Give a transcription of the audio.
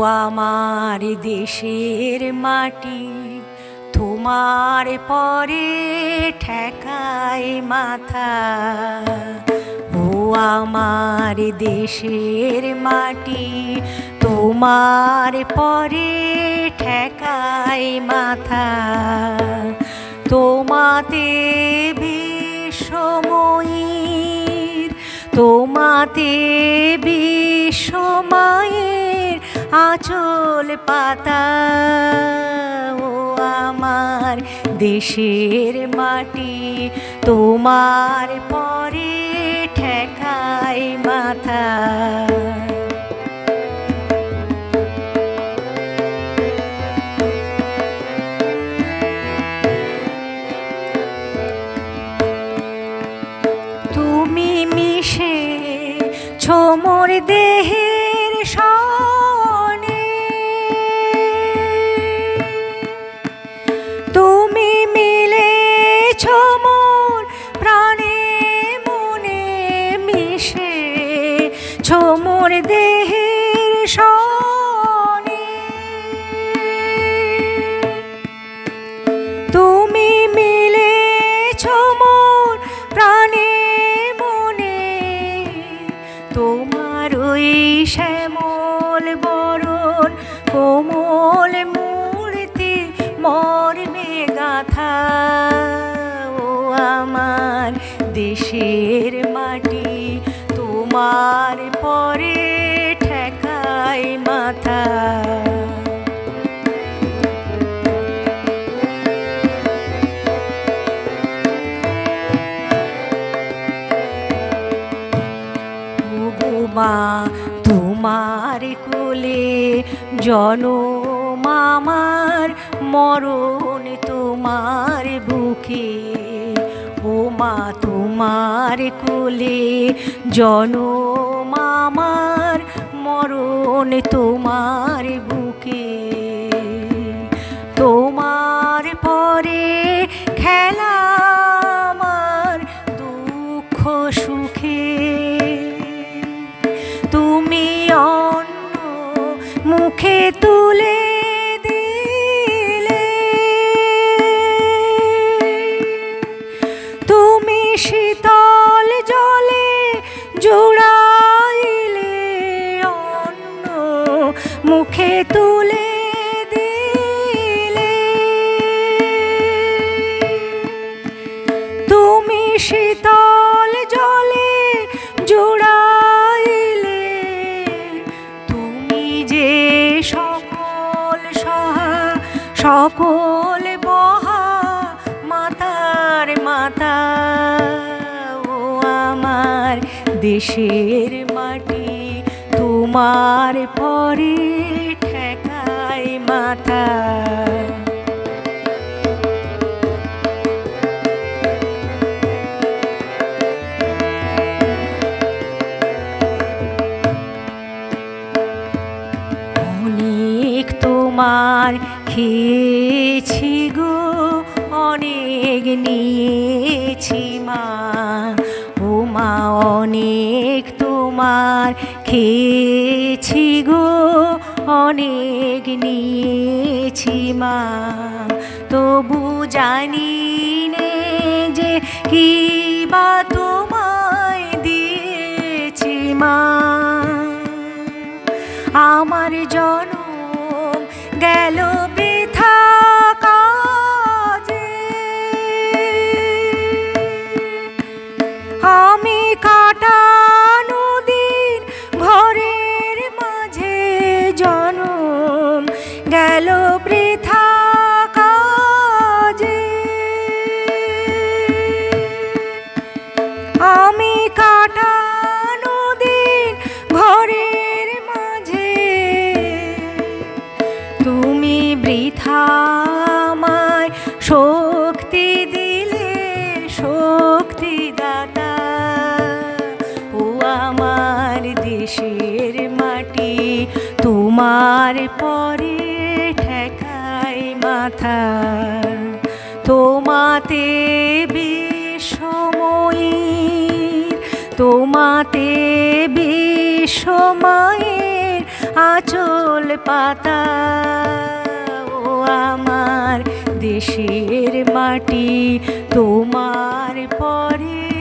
আমার দেশের মাটি তোমার পরে ঠেকায় মাথা। ও আমার দেশের মাটি তোমার পরে ঠেকায় মাথা। তোমাতে বিশ্বময়ীর তোমাতে বিশ্বমায়ের আঁচল পাতা। ও আমার দেশের মাটি তোমার পরে ঠেকায় মাথা। তুমি মিশে ছো মোর দেহের সনে, তুমি মিলেছ মোর প্রাণে মনে, মিশে ছো মোর দেহের সনে। তুমি মিলেছ মোর প্রাণে মনে, তোমার ওই শ্যামল বরণ কোমল মূর্তি মর্মে গাথা। ও আমার দেশের মাটি তোমার পরে ঠেকায় মাথা। মা তোমার কোলে জনম আমার, মরণ তোমার বুকে। ও মা তোমার কোলে জনম আমার, মরণ তোমার বুকে। তোমার পরে খেলা আমার দুঃখ সুখে, তুমি অন্য মুখে তুলে দিলে। তুমি শীতল জলে জুড়াইলে, অন্য মুখে তুলে দিলে। তুমি শীতল জলে জুড়াইলে, তুমি যে সকল সহা সকল বহা মাতার মাতা। ও আমার দেশের মাটি তোমার পরে ঠেকায় মাথা। অনেক তোমার খেয়েছি গো, অনেক নিয়েছি মা। ও মা অনেক তোমার খেয়েছি গো, অনেক নিয়েছি মা। তবু জানি নে যে কি বা তোমায় দিয়েছি মা। আমার জনম গেল বৃথা কাজে, আমি কাটানো দিন ঘরের মাঝে, জনম গেল বৃথা কাজে। আমি কাটানো দিন ঘরের মাঝে, তুমি বৃথা আমায় শক্তি দিলে, শক্তি দাতা। ও আমার দেশের মাটি তোমার পরে ঠেকায় মাথা। তোমাতে বিশ্বময়ীর তোমাতে বিশ্বমায়ের আঁচল পাতা। ও আমার দেশের মাটি তোমার পরে